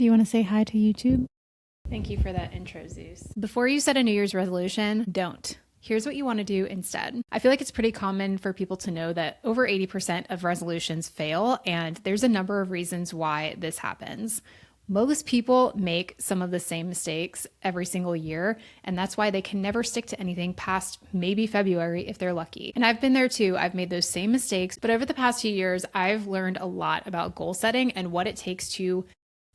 Do you want to say hi to YouTube? Thank you for that intro, Zeus. Before you set a New Year's resolution, don't. Here's what you want to do instead. I feel like it's pretty common for people to know that over 80% of resolutions fail, and there's a number of reasons why this happens. Most people make some of the same mistakes every single year, and that's why they can never stick to anything past maybe February if they're lucky. And I've been there too. I've made those same mistakes, but over the past few years, I've learned a lot about goal setting and what it takes to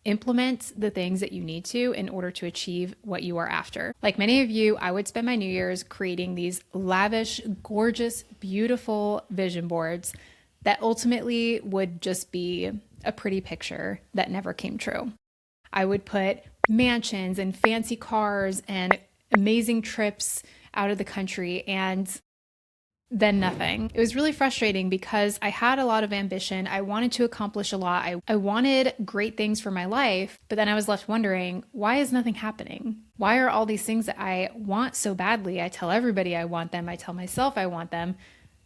implement the things that you need to in order to achieve what you are after. Like many of you, I would spend my New Year's creating these lavish, gorgeous, beautiful vision boards that ultimately would just be a pretty picture that never came true. I would put mansions and fancy cars and amazing trips out of the country and then nothing. It was really frustrating because I had a lot of ambition. I wanted to accomplish a lot. I wanted great things for my life, but then I was left wondering, why is nothing happening? Why are all these things that I want so badly? I tell everybody I want them. I tell myself I want them,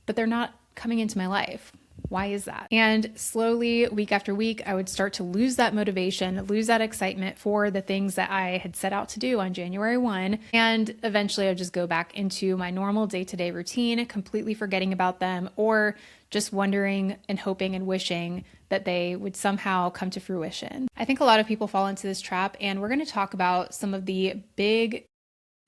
but they're not coming into my life. Why is that? And slowly, week after week, I would start to lose that motivation, lose that excitement for the things that I had set out to do on January 1. And eventually, I'd just go back into my normal day-to-day routine, completely forgetting about them, or just wondering and hoping and wishing that they would somehow come to fruition. I think a lot of people fall into this trap, and we're going to talk about some of the big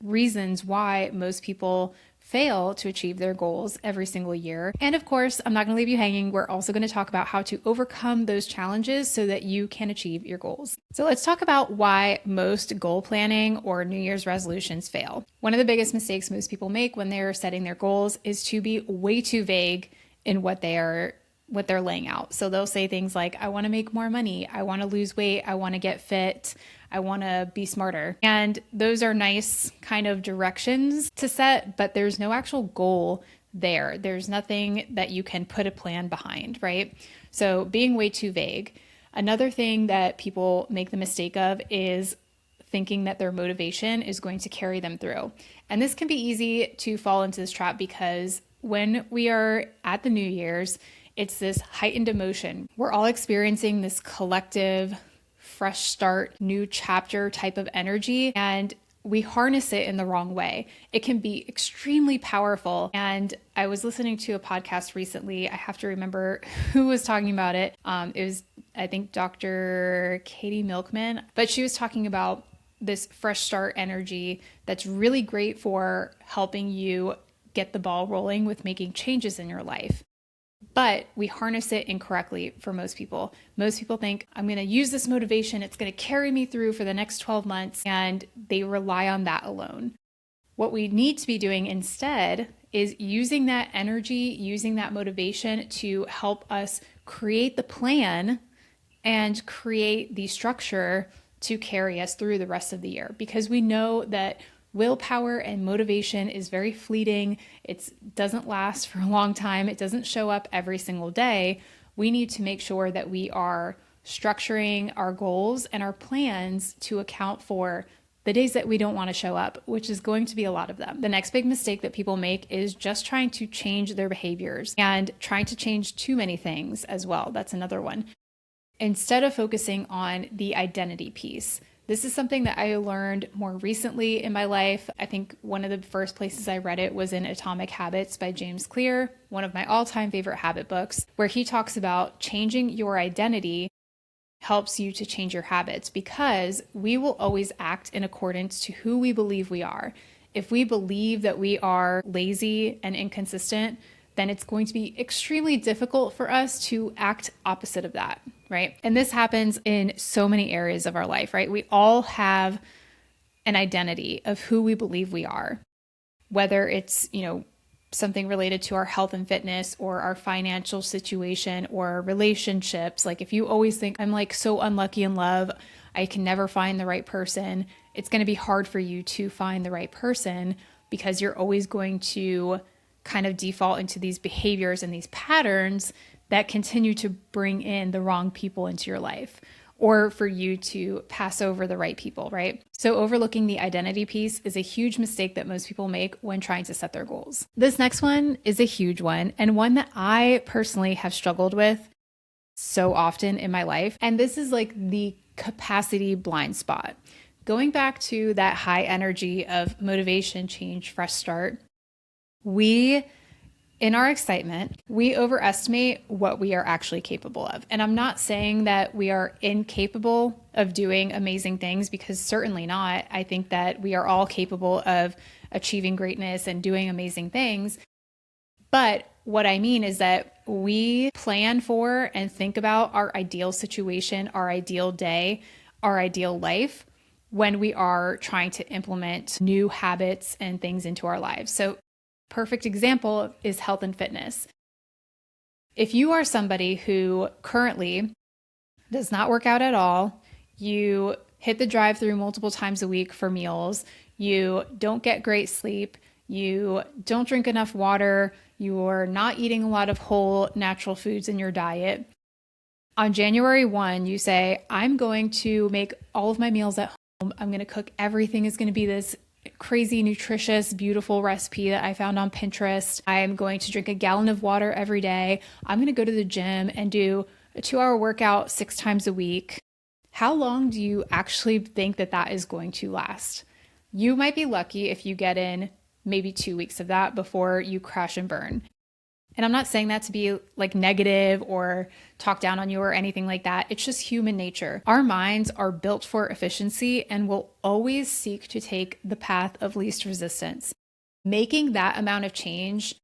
reasons why most people fail to achieve their goals every single year. And of course, I'm not going to leave you hanging. We're also going to talk about how to overcome those challenges so that you can achieve your goals. So let's talk about why most goal planning or New Year's resolutions fail. One of the biggest mistakes most people make when they're setting their goals is to be way too vague in what they're laying out. So they'll say things like, I want to make more money. I want to lose weight. I want to get fit. I want to be smarter. And those are nice kind of directions to set, but there's no actual goal there. There's nothing that you can put a plan behind, right? So being way too vague. Another thing that people make the mistake of is thinking that their motivation is going to carry them through. And this can be easy to fall into this trap because when we are at the New Year's, it's this heightened emotion. We're all experiencing this collective fresh start, new chapter type of energy, and we harness it in the wrong way. It can be extremely powerful. And I was listening to a podcast recently. I have to remember who was talking about it. It was, I think, Dr. Katie Milkman, but she was talking about this fresh start energy that's really great for helping you get the ball rolling with making changes in your life. But we harness it incorrectly for most people. Most people think, I'm going to use this motivation. It's going to carry me through for the next 12 months. And they rely on that alone. What we need to be doing instead is using that energy, using that motivation to help us create the plan and create the structure to carry us through the rest of the year. Because we know that willpower and motivation is very fleeting. It doesn't last for a long time. It doesn't show up every single day. We need to make sure that we are structuring our goals and our plans to account for the days that we don't want to show up, which is going to be a lot of them. The next big mistake that people make is just trying to change their behaviors and trying to change too many things as well. That's another one. Instead of focusing on the identity piece. This is something that I learned more recently in my life. I think one of the first places I read it was in Atomic Habits by James Clear, one of my all-time favorite habit books, where he talks about changing your identity helps you to change your habits because we will always act in accordance to who we believe we are. If we believe that we are lazy and inconsistent, then it's going to be extremely difficult for us to act opposite of that, right? And this happens in so many areas of our life, right? We all have an identity of who we believe we are, whether it's, something related to our health and fitness or our financial situation or relationships. Like if you always think I'm like so unlucky in love, I can never find the right person, it's going to be hard for you to find the right person because you're always going to kind of default into these behaviors and these patterns that continue to bring in the wrong people into your life or for you to pass over the right people, right? So overlooking the identity piece is a huge mistake that most people make when trying to set their goals. This next one is a huge one and one that I personally have struggled with so often in my life. And this is like the capacity blind spot. Going back to that high energy of motivation, change, fresh start, in our excitement, we overestimate what we are actually capable of. And I'm not saying that we are incapable of doing amazing things, because certainly not. I think that we are all capable of achieving greatness and doing amazing things. But what I mean is that we plan for and think about our ideal situation, our ideal day, our ideal life when we are trying to implement new habits and things into our lives. So perfect example is health and fitness. If you are somebody who currently does not work out at all, you hit the drive-through multiple times a week for meals, you don't get great sleep, you don't drink enough water, you're not eating a lot of whole natural foods in your diet. On January 1, you say, I'm going to make all of my meals at home. I'm going to cook everything is going to be this crazy, nutritious, beautiful recipe that I found on Pinterest. I'm going to drink a gallon of water every day. I'm going to go to the gym and do a 2-hour workout 6 times a week. How long do you actually think that that is going to last? You might be lucky if you get in maybe 2 weeks of that before you crash and burn. And I'm not saying that to be like negative or talk down on you or anything like that. It's just human nature. Our minds are built for efficiency and will always seek to take the path of least resistance. Making that amount of change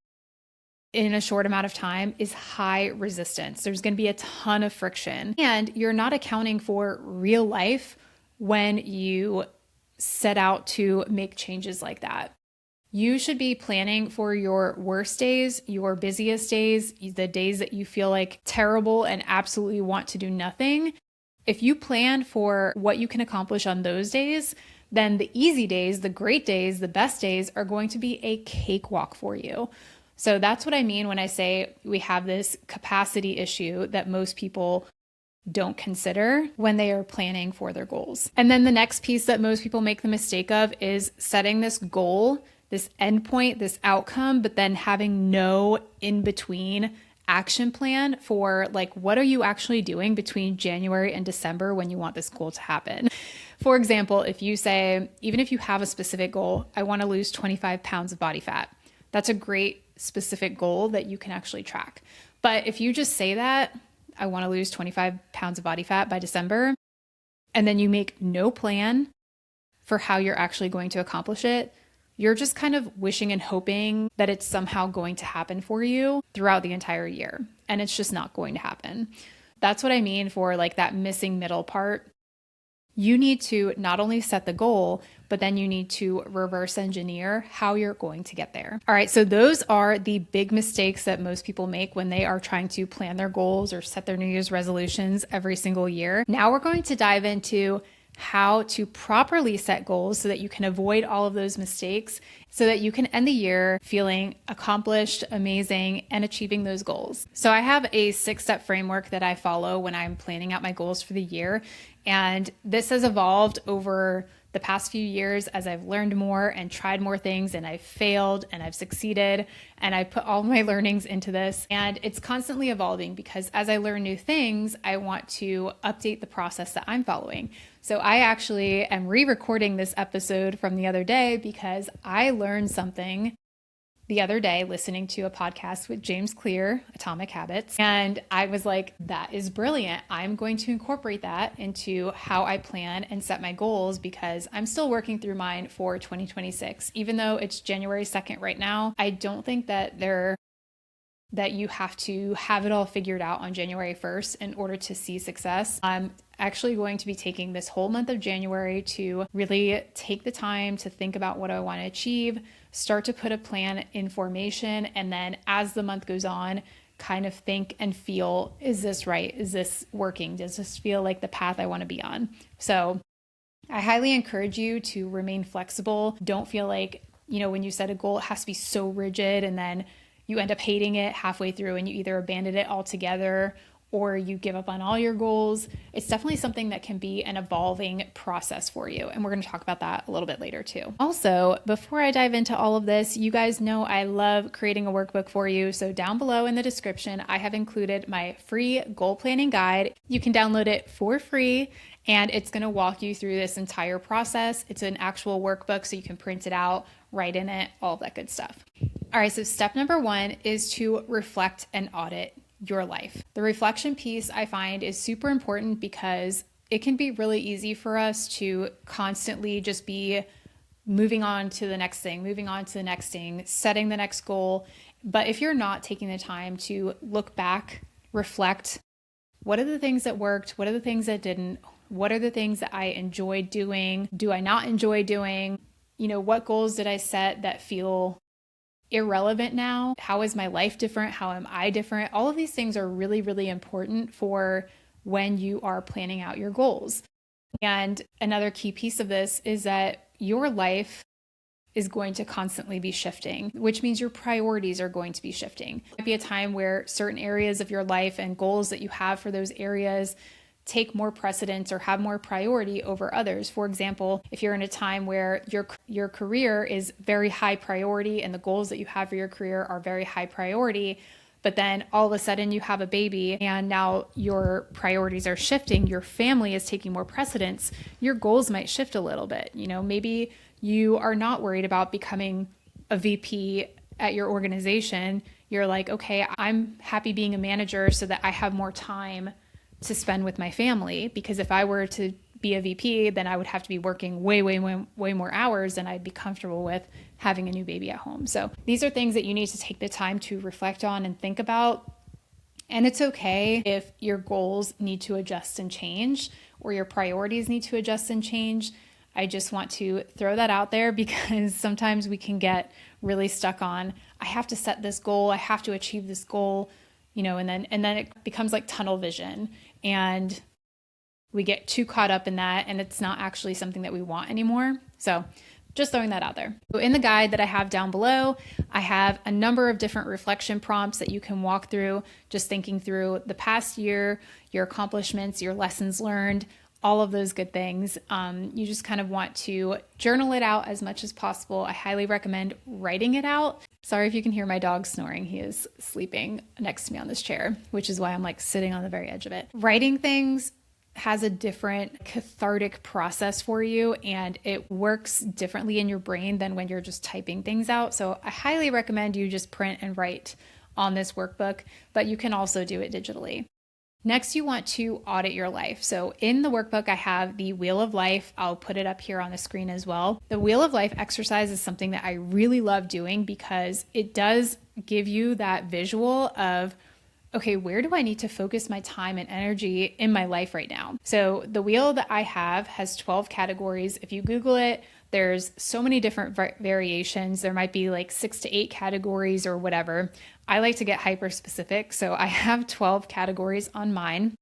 in a short amount of time is high resistance. There's going to be a ton of friction, and you're not accounting for real life when you set out to make changes like that. You should be planning for your worst days, your busiest days, the days that you feel like terrible and absolutely want to do nothing. If you plan for what you can accomplish on those days, then the easy days, the great days, the best days are going to be a cakewalk for you. So that's what I mean when I say we have this capacity issue that most people don't consider when they are planning for their goals. And then the next piece that most people make the mistake of is setting this goal, this endpoint, this outcome, but then having no in-between action plan for like, what are you actually doing between January and December when you want this goal to happen? For example, if you say, even if you have a specific goal, I want to lose 25 pounds of body fat, that's a great specific goal that you can actually track. But if you just say that, I want to lose 25 pounds of body fat by December, and then you make no plan for how you're actually going to accomplish it, you're just kind of wishing and hoping that it's somehow going to happen for you throughout the entire year. And it's just not going to happen. That's what I mean for like that missing middle part. You need to not only set the goal, but then you need to reverse engineer how you're going to get there. All right, so those are the big mistakes that most people make when they are trying to plan their goals or set their New Year's resolutions every single year. Now we're going to dive into how to properly set goals so that you can avoid all of those mistakes, so that you can end the year feeling accomplished, amazing, and achieving those goals. So I have a 6-step framework that I follow when I'm planning out my goals for the year. And this has evolved over the past few years as I've learned more and tried more things, and I've failed and I've succeeded, and I put all my learnings into this, and it's constantly evolving because as I learn new things, I want to update the process that I'm following. So I actually am re-recording this episode from the other day because I learned something the other day listening to a podcast with James Clear, Atomic Habits. And I was like, that is brilliant. I'm going to incorporate that into how I plan and set my goals because I'm still working through mine for 2026. Even though it's January 2nd right now, I don't think that you have to have it all figured out on January 1st in order to see success. I'm actually going to be taking this whole month of January to really take the time to think about what I want to achieve, start to put a plan in formation, and then as the month goes on, kind of think and feel, is this right? Is this working? Does this feel like the path I want to be on? So I highly encourage you to remain flexible. Don't feel like, when you set a goal, it has to be so rigid and then you end up hating it halfway through and you either abandon it altogether or you give up on all your goals. It's definitely something that can be an evolving process for you. And we're going to talk about that a little bit later too. Also, before I dive into all of this, you guys know I love creating a workbook for you. So down below in the description, I have included my free goal planning guide. You can download it for free, and it's going to walk you through this entire process. It's an actual workbook, so you can print it out, write in it, all that good stuff. All right, so step number 1 is to reflect and audit your life. The reflection piece I find is super important because it can be really easy for us to constantly just be moving on to the next thing, setting the next goal. But if you're not taking the time to look back, reflect, what are the things that worked? What are the things that didn't? What are the things that I enjoyed doing? Do I not enjoy doing? What goals did I set that feel irrelevant now? How is my life different? How am I different? All of these things are really, really important for when you are planning out your goals. And another key piece of this is that your life is going to constantly be shifting, which means your priorities are going to be shifting. It might be a time where certain areas of your life and goals that you have for those areas take more precedence or have more priority over others. For example, if you're in a time where your career is very high priority and the goals that you have for your career are very high priority, but then all of a sudden you have a baby and now your priorities are shifting, your family is taking more precedence, your goals might shift a little bit. Maybe you are not worried about becoming a VP at your organization. You're like, okay, I'm happy being a manager so that I have more time to spend with my family, because if I were to be a VP, then I would have to be working way more hours than I'd be comfortable with having a new baby at home. So these are things that you need to take the time to reflect on and think about. And it's okay if your goals need to adjust and change, or your priorities need to adjust and change. I just want to throw that out there because sometimes we can get really stuck on, I have to set this goal, I have to achieve this goal, and then it becomes like tunnel vision, and we get too caught up in that, and it's not actually something that we want anymore. So just throwing that out there. So in the guide that I have down below, I have a number of different reflection prompts that you can walk through, just thinking through the past year, your accomplishments, your lessons learned, all of those good things. You just kind of want to journal it out as much as possible. I highly recommend writing it out. Sorry if you can hear my dog snoring. He is sleeping next to me on this chair, which is why I'm like sitting on the very edge of it. Writing things has a different cathartic process for you, and it works differently in your brain than when you're just typing things out. So I highly recommend you just print and write on this workbook, but you can also do it digitally. Next, you want to audit your life. So in the workbook, I have the Wheel of Life. I'll put it up here on the screen as well. The Wheel of Life exercise is something that I really love doing because it does give you that visual of, okay, where do I need to focus my time and energy in my life right now? So the wheel that I have has 12 categories. If you Google it, there's so many different variations. There might be like 6 to 8 categories or whatever. I like to get hyper specific, so I have 12 categories on mine.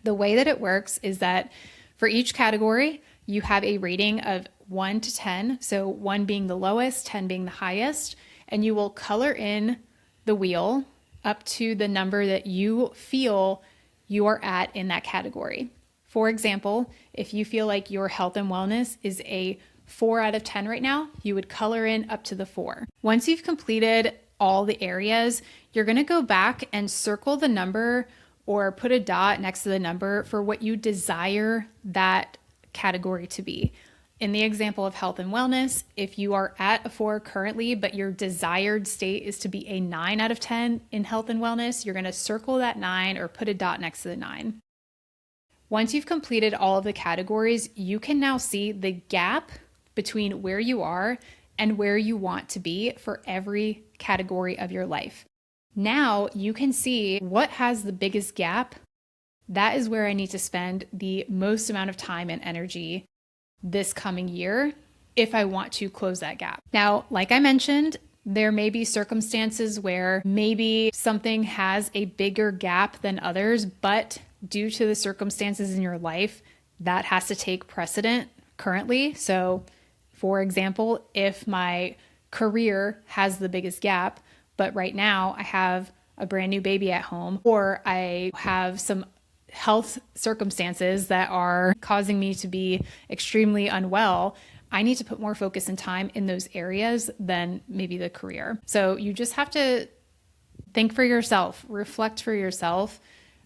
The way that it works is that for each category, you have a rating of 1 to 10, so 1 being the lowest, 10 being the highest, and you will color in the wheel up to the number that you feel you are at in that category. For example, if you feel like your health and wellness is a 4 out of 10 right now, you would color in up to the 4. Once you've completed all the areas, you're going to go back and circle the number or put a dot next to the number for what you desire that category to be. In the example of health and wellness, if you are at a 4 currently, but your desired state is to be a 9 out of 10 in health and wellness, you're going to circle that 9 or put a dot next to the 9. Once you've completed all of the categories, you can now see the gap between where you are and where you want to be for every category of your life. Now you can see what has the biggest gap. That is where I need to spend the most amount of time and energy this coming year if I want to close that gap. Now, like I mentioned, there may be circumstances where maybe something has a bigger gap than others, but due to the circumstances in your life, that has to take precedent currently. So for example, if my career has the biggest gap, but right now I have a brand new baby at home, or I have some health circumstances that are causing me to be extremely unwell, I need to put more focus and time in those areas than maybe the career. So you just have to think for yourself, reflect for yourself.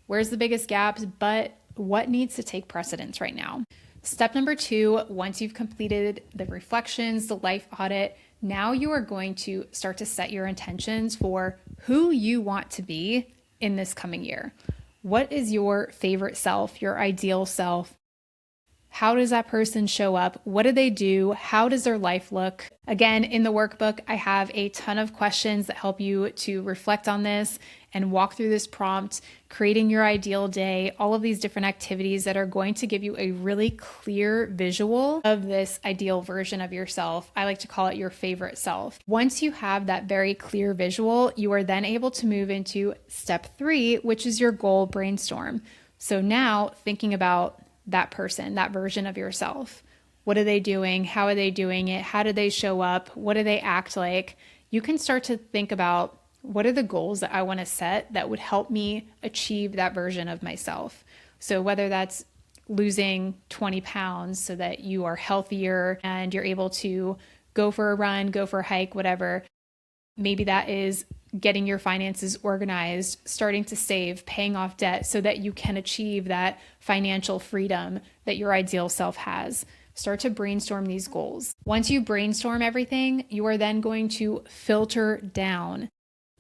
Where's the biggest gaps, but what needs to take precedence right now? Step number 2, once you've completed the reflections, the life audit, now you are going to start to set your intentions for who you want to be in this coming year. What is your favorite self, your ideal self? How does that person show up? What do they do? How does their life look? Again, in the workbook, I have a ton of questions that help you to reflect on this and walk through this prompt, creating your ideal day, all of these different activities that are going to give you a really clear visual of this ideal version of yourself. I like to call it your favorite self. Once you have that very clear visual, you are then able to move into step 3, which is your goal brainstorm. So now thinking about that person, that version of yourself. What are they doing? How are they doing it? How do they show up? What do they act like? You can start to think about, what are the goals that I want to set that would help me achieve that version of myself? So whether that's losing 20 pounds so that you are healthier and you're able to go for a run, go for a hike, whatever. Maybe that is getting your finances organized, starting to save, paying off debt so that you can achieve that financial freedom that your ideal self has. Start to brainstorm these goals. Once you brainstorm everything, you are then going to filter down.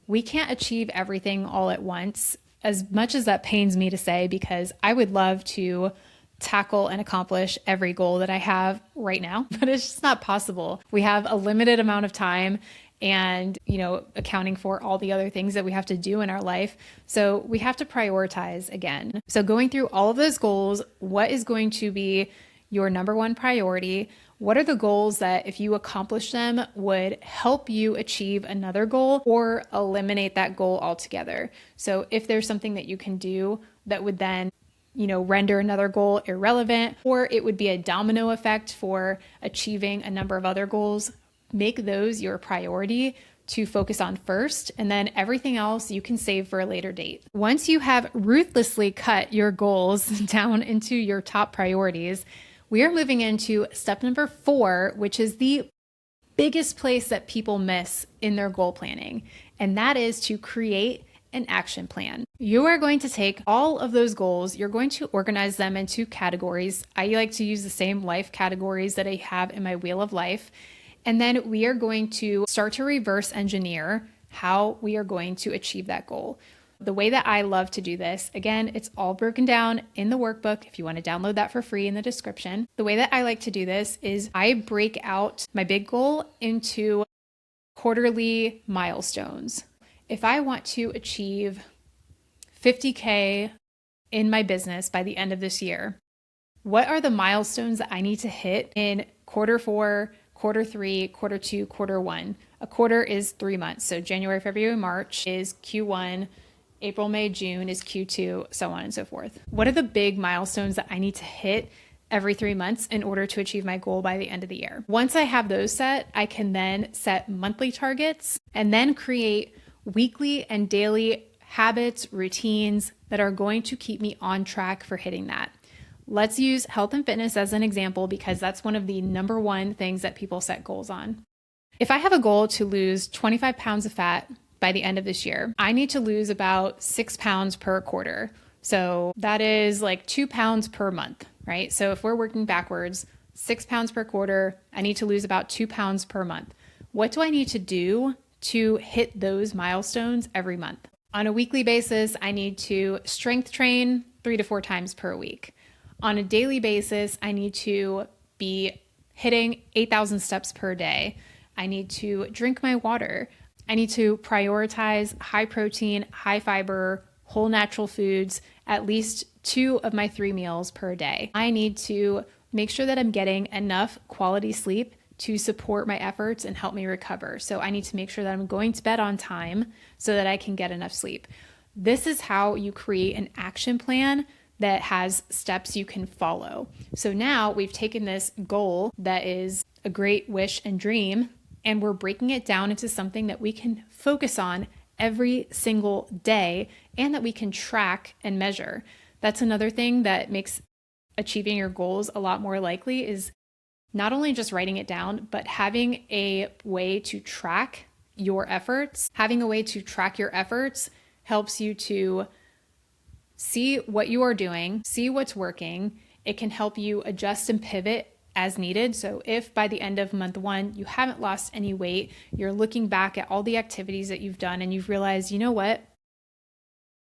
We can't achieve everything all at once, as much as that pains me to say, because I would love to tackle and accomplish every goal that I have right now, but it's just not possible. We have a limited amount of time and, accounting for all the other things that we have to do in our life. So we have to prioritize again. So going through all of those goals, what is going to be your number one priority? What are the goals that if you accomplish them would help you achieve another goal or eliminate that goal altogether? So if there's something that you can do that would then render another goal irrelevant, or it would be a domino effect for achieving a number of other goals, make those your priority to focus on first, and then everything else you can save for a later date. Once you have ruthlessly cut your goals down into your top priorities, we are moving into step number 4, which is the biggest place that people miss in their goal planning, and that is to create an action plan. You are going to take all of those goals, you're going to organize them into categories. I like to use the same life categories that I have in my wheel of life. And then we are going to start to reverse engineer how we are going to achieve that goal. The way that I love to do this, again, it's all broken down in the workbook if you want to download that for free in the description. The way that I like to do this is I break out my big goal into quarterly milestones. If I want to achieve 50K in my business by the end of this year, what are the milestones that I need to hit in quarter 4, quarter 3, quarter 2, quarter 1? A quarter is 3 months. So January, February, March is Q1, April, May, June is Q2, so on and so forth. What are the big milestones that I need to hit every 3 months in order to achieve my goal by the end of the year? Once I have those set, I can then set monthly targets and then create weekly and daily habits, routines that are going to keep me on track for hitting that. Let's use health and fitness as an example because that's one of the number one things that people set goals on. If I have a goal to lose 25 pounds of fat by the end of this year, I need to lose about 6 pounds per quarter. So that is like 2 pounds per month, right? So if we're working backwards, 6 pounds per quarter, I need to lose about 2 pounds per month. What do I need to do to hit those milestones every month? On a weekly basis, I need to strength train 3 to 4 times per week. On a daily basis, I need to be hitting 8,000 steps per day. I need to drink my water. I need to prioritize high protein, high fiber, whole natural foods, at least 2 of my 3 meals per day. I need to make sure that I'm getting enough quality sleep to support my efforts and help me recover. So I need to make sure that I'm going to bed on time so that I can get enough sleep. This is how you create an action plan that has steps you can follow. So now we've taken this goal that is a great wish and dream, and we're breaking it down into something that we can focus on every single day and that we can track and measure. That's another thing that makes achieving your goals a lot more likely, is not only just writing it down, but having a way to track your efforts. Having a way to track your efforts helps you to see what you are doing, see what's working. It can help you adjust and pivot as needed. So if by the end of month 1, you haven't lost any weight, you're looking back at all the activities that you've done and you've realized, you know what?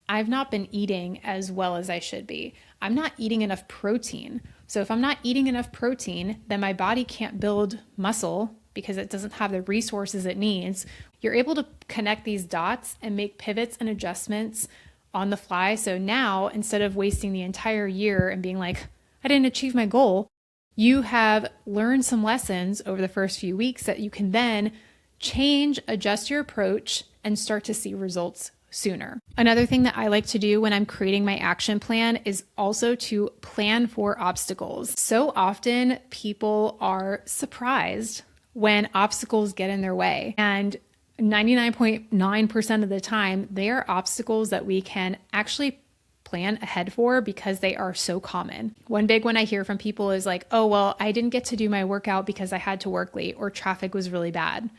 I've not been eating as well as I should be. I'm not eating enough protein. So if I'm not eating enough protein, then my body can't build muscle because it doesn't have the resources it needs. You're able to connect these dots and make pivots and adjustments on the fly. So now, instead of wasting the entire year and being like, I didn't achieve my goal, you have learned some lessons over the first few weeks that you can then change, adjust your approach, and start to see results sooner. Another thing that I like to do when I'm creating my action plan is also to plan for obstacles. So often people are surprised when obstacles get in their way, and 99.9% of the time, they are obstacles that we can actually plan ahead for because they are so common. One big one I hear from people is like, oh, well, I didn't get to do my workout because I had to work late or traffic was really bad.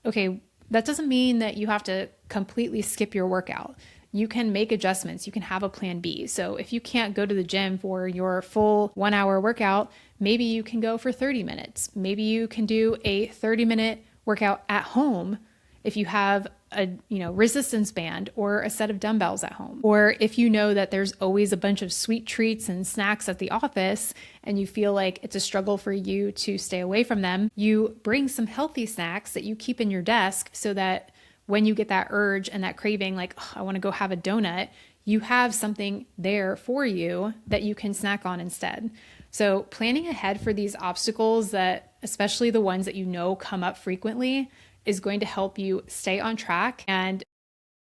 Okay, that doesn't mean that you have to completely skip your workout. You can make adjustments. You can have a plan B. So if you can't go to the gym for your full 1-hour workout, maybe you can go for 30 minutes. Maybe you can do a 30-minute workout at home if you have a resistance band or a set of dumbbells at home. Or if you know that there's always a bunch of sweet treats and snacks at the office and you feel like it's a struggle for you to stay away from them, you bring some healthy snacks that you keep in your desk so that when you get that urge and that craving, like, oh, I want to go have a donut, you have something there for you that you can snack on instead. So planning ahead for these obstacles, that especially the ones that you know come up frequently, is going to help you stay on track and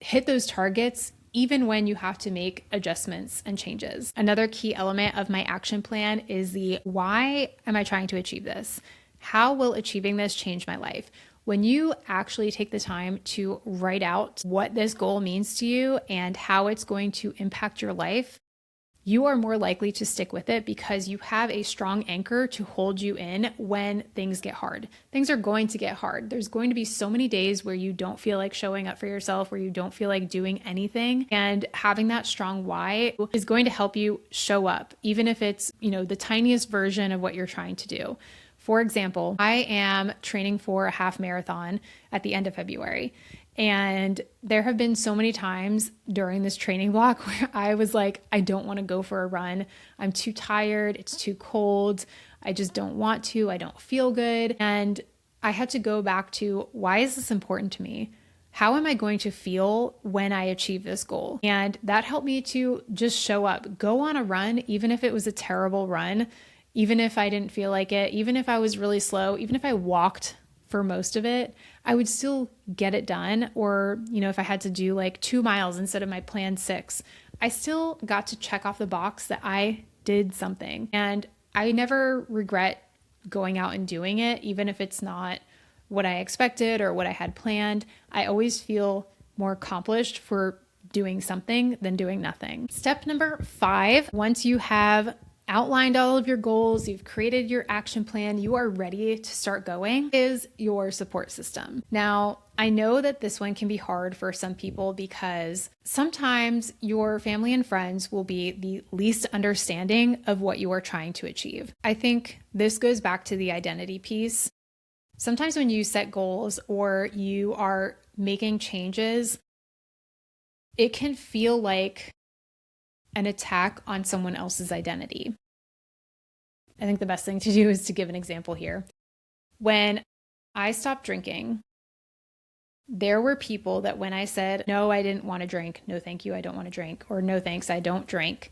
hit those targets even when you have to make adjustments and changes. Another key element of my action plan is the why am I trying to achieve this? How will achieving this change my life? When you actually take the time to write out what this goal means to you and how it's going to impact your life, you are more likely to stick with it because you have a strong anchor to hold you in when things get hard. Things are going to get hard. There's going to be so many days where you don't feel like showing up for yourself, where you don't feel like doing anything. And having that strong why is going to help you show up, even if it's, the tiniest version of what you're trying to do. For example, I am training for a half marathon at the end of February. And there have been so many times during this training block where I was like, I don't want to go for a run. I'm too tired. It's too cold. I just don't want to. I don't feel good. And I had to go back to, why is this important to me? How am I going to feel when I achieve this goal? And that helped me to just show up, go on a run, even if it was a terrible run, even if I didn't feel like it, even if I was really slow, even if I walked for most of it, I would still get it done. Or, if I had to do like 2 miles instead of my planned 6, I still got to check off the box that I did something. And I never regret going out and doing it, even if it's not what I expected or what I had planned. I always feel more accomplished for doing something than doing nothing. Step number 5, once you have outlined all of your goals, you've created your action plan, you are ready to start going, is your support system. Now, I know that this one can be hard for some people because sometimes your family and friends will be the least understanding of what you are trying to achieve. I think this goes back to the identity piece. Sometimes when you set goals or you are making changes, it can feel like an attack on someone else's identity. I think the best thing to do is to give an example here. When I stopped drinking, there were people that when I said, no, I didn't want to drink, no, thank you, I don't want to drink, or no, thanks, I don't drink,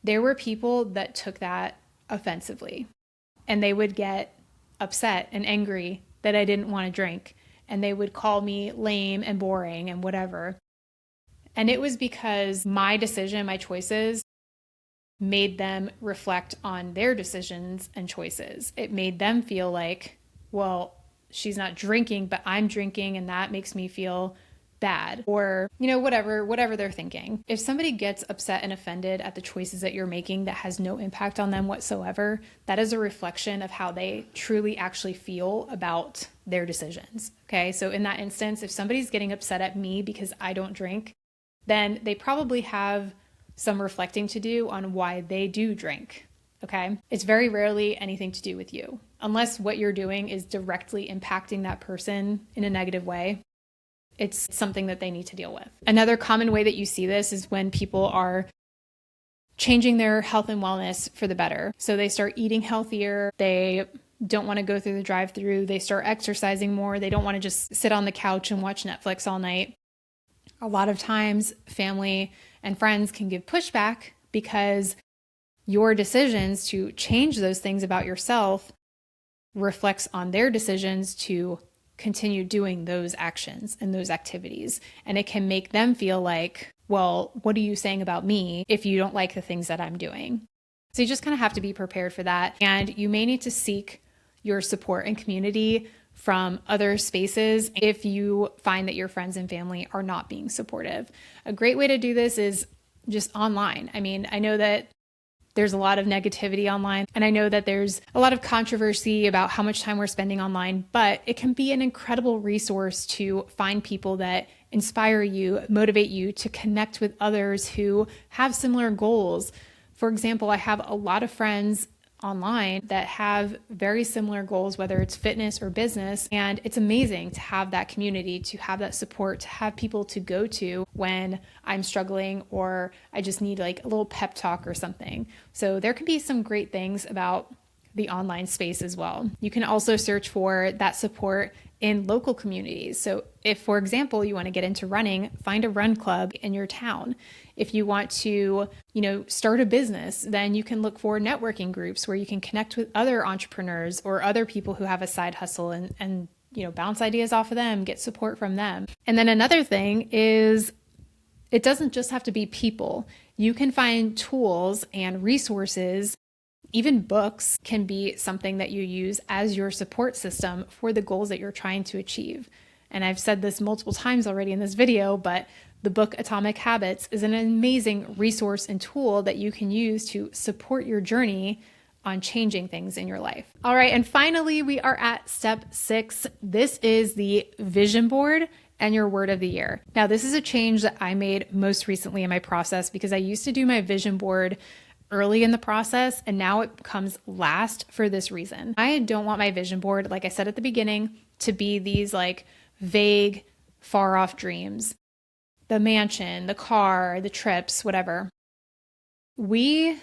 there were people that took that offensively and they would get upset and angry that I didn't want to drink. And they would call me lame and boring and whatever. And it was because my decision, my choices made them reflect on their decisions and choices. It made them feel like, well, she's not drinking, but I'm drinking, and that makes me feel bad, or, whatever they're thinking. If somebody gets upset and offended at the choices that you're making that has no impact on them whatsoever, that is a reflection of how they truly actually feel about their decisions. Okay. So in that instance, if somebody's getting upset at me because I don't drink, then they probably have some reflecting to do on why they do drink. Okay. It's very rarely anything to do with you, unless what you're doing is directly impacting that person in a negative way. It's something that they need to deal with. Another common way that you see this is when people are changing their health and wellness for the better. So they start eating healthier. They don't want to go through the drive-through. They start exercising more. They don't want to just sit on the couch and watch Netflix all night. A lot of times, family and friends can give pushback because your decisions to change those things about yourself reflects on their decisions to continue doing those actions and those activities. And it can make them feel like, well, what are you saying about me if you don't like the things that I'm doing? So you just kind of have to be prepared for that. And you may need to seek your support and community from other spaces if you find that your friends and family are not being supportive. A great way to do this is just online. I mean, I know that there's a lot of negativity online, and I know that there's a lot of controversy about how much time we're spending online, but it can be an incredible resource to find people that inspire you, motivate you to connect with others who have similar goals. For example, I have a lot of friends online that have very similar goals, whether it's fitness or business. And it's amazing to have that community, to have that support, to have people to go to when I'm struggling or I just need like a little pep talk or something. So there can be some great things about the online space as well. You can also search for that support in local communities. So if, for example, you want to get into running, find a run club in your town. If you want to, start a business, then you can look for networking groups where you can connect with other entrepreneurs or other people who have a side hustle and bounce ideas off of them, get support from them. And then another thing is it doesn't just have to be people. You can find tools and resources. Even books can be something that you use as your support system for the goals that you're trying to achieve. And I've said this multiple times already in this video, but the book Atomic Habits is an amazing resource and tool that you can use to support your journey on changing things in your life. All right, and finally, we are at step 6. This is the vision board and your word of the year. Now, this is a change that I made most recently in my process because I used to do my vision board early in the process, and now it comes last for this reason. I don't want my vision board, like I said at the beginning, to be these like vague, far off dreams. The mansion, the car, the trips, whatever. We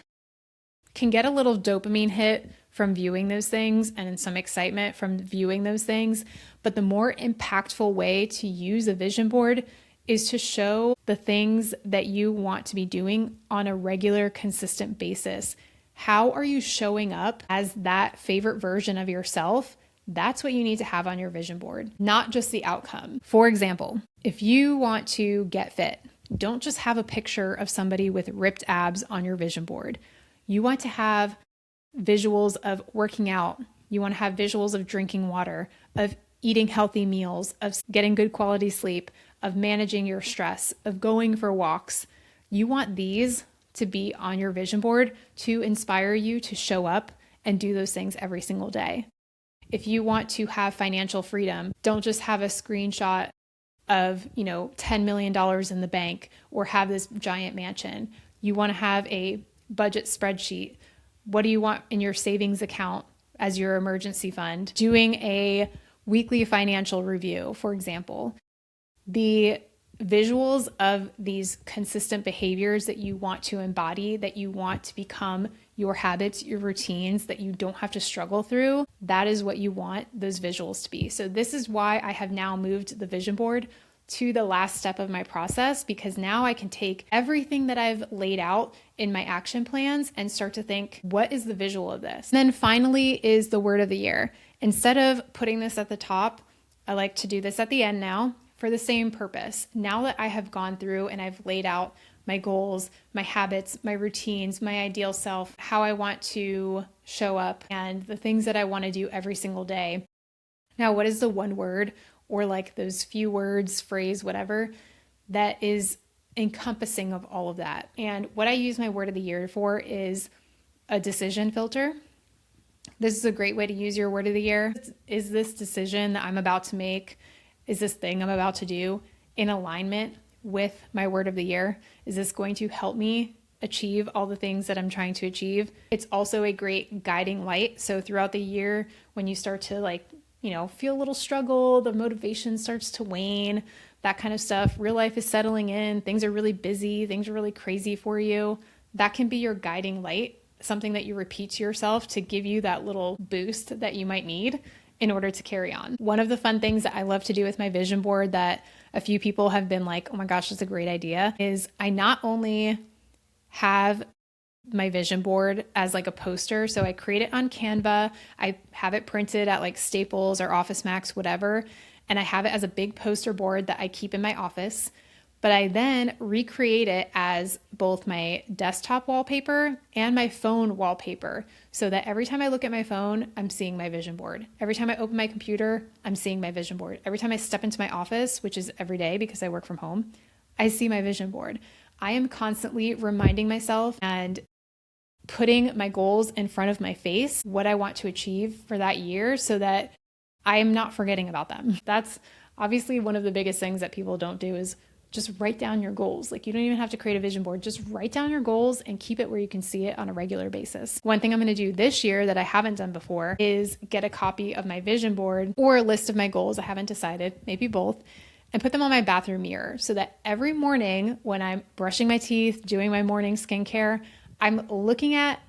can get a little dopamine hit from viewing those things and some excitement from viewing those things, but the more impactful way to use a vision board is to show the things that you want to be doing on a regular, consistent basis. How are you showing up as that favorite version of yourself? That's what you need to have on your vision board, not just the outcome. For example, if you want to get fit, don't just have a picture of somebody with ripped abs on your vision board. You want to have visuals of working out. You want to have visuals of drinking water, of eating healthy meals, of getting good quality sleep, of managing your stress, of going for walks. You want these to be on your vision board to inspire you to show up and do those things every single day. If you want to have financial freedom, don't just have a screenshot of, $10 million in the bank or have this giant mansion. You want to have a budget spreadsheet. What do you want in your savings account as your emergency fund? Doing a weekly financial review, for example. The visuals of these consistent behaviors that you want to embody, that you want to become your habits, your routines that you don't have to struggle through, that is what you want those visuals to be. So this is why I have now moved the vision board to the last step of my process, because now I can take everything that I've laid out in my action plans and start to think, what is the visual of this? And then finally is the word of the year. Instead of putting this at the top, I like to do this at the end now for the same purpose. Now that I have gone through and I've laid out my goals, my habits, my routines, my ideal self, how I want to show up, and the things that I want to do every single day. Now, what is the one word or like those few words, phrase, whatever, that is encompassing of all of that. And what I use my word of the year for is a decision filter. This is a great way to use your word of the year. Is this decision that I'm about to make, is this thing I'm about to do in alignment with my word of the year? Is this going to help me achieve all the things that I'm trying to achieve? It's also a great guiding light. So throughout the year, when you start to feel a little struggle, the motivation starts to wane, that kind of stuff, real life is settling in, things are really busy, things are really crazy for you, that can be your guiding light, something that you repeat to yourself to give you that little boost that you might need in order to carry on. One of the fun things that I love to do with my vision board that a few people have been like, oh my gosh, that's a great idea, is I not only have my vision board as like a poster. So I create it on Canva. I have it printed at like Staples or Office Max, whatever. And I have it as a big poster board that I keep in my office. But I then recreate it as both my desktop wallpaper and my phone wallpaper, so that every time I look at my phone, I'm seeing my vision board. Every time I open my computer, I'm seeing my vision board. Every time I step into my office, which is every day because I work from home, I see my vision board. I am constantly reminding myself and putting my goals in front of my face, what I want to achieve for that year, so that I am not forgetting about them. That's obviously one of the biggest things that people don't do, is just write down your goals. Like, you don't even have to create a vision board. Just write down your goals and keep it where you can see it on a regular basis. One thing I'm going to do this year that I haven't done before is get a copy of my vision board or a list of my goals. I haven't decided, maybe both, and put them on my bathroom mirror, so that every morning when I'm brushing my teeth, doing my morning skincare, I'm looking at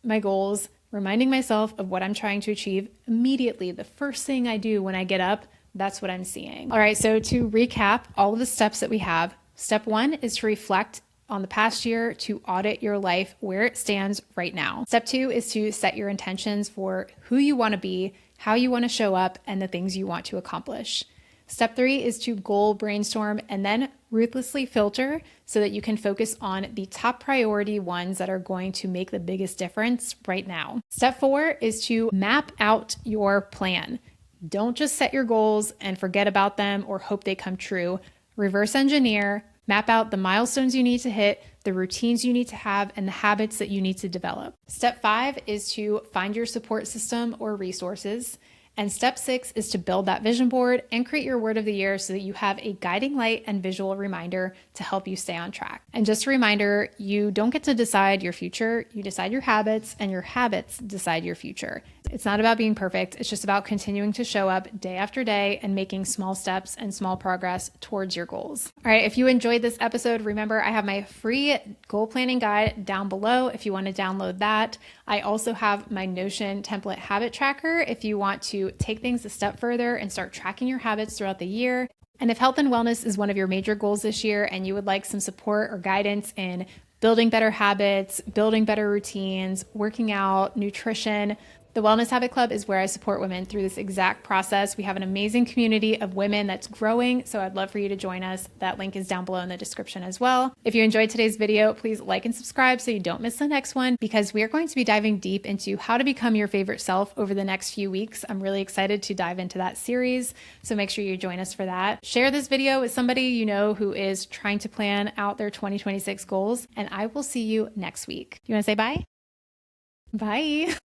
my goals, reminding myself of what I'm trying to achieve immediately. The first thing I do when I get up, that's what I'm seeing. All right, so to recap all of the steps that we have, step 1 is to reflect on the past year, to audit your life where it stands right now. Step 2 is to set your intentions for who you want to be, how you want to show up, and the things you want to accomplish. Step 3 is to goal brainstorm and then ruthlessly filter so that you can focus on the top priority ones that are going to make the biggest difference right now. Step 4 is to map out your plan. Don't just set your goals and forget about them or hope they come true. Reverse engineer, map out the milestones you need to hit, the routines you need to have, and the habits that you need to develop. Step 5 is to find your support system or resources. And step 6 is to build that vision board and create your word of the year so that you have a guiding light and visual reminder to help you stay on track. And just a reminder, you don't get to decide your future, you decide your habits, and your habits decide your future. It's not about being perfect, it's just about continuing to show up day after day and making small steps and small progress towards your goals. All right, if you enjoyed this episode, remember I have my free goal planning guide down below if you want to download that. I also have my Notion template habit tracker if you want to take things a step further and start tracking your habits throughout the year. And if health and wellness is one of your major goals this year and you would like some support or guidance in building better habits, building better routines, working out, nutrition, the Wellness Habit Club is where I support women through this exact process. We have an amazing community of women that's growing, so I'd love for you to join us. That link is down below in the description as well. If you enjoyed today's video, please like and subscribe so you don't miss the next one, because we are going to be diving deep into how to become your favorite self over the next few weeks. I'm really excited to dive into that series, so make sure you join us for that. Share this video with somebody you know who is trying to plan out their 2026 goals, and I will see you next week. You want to say bye? Bye.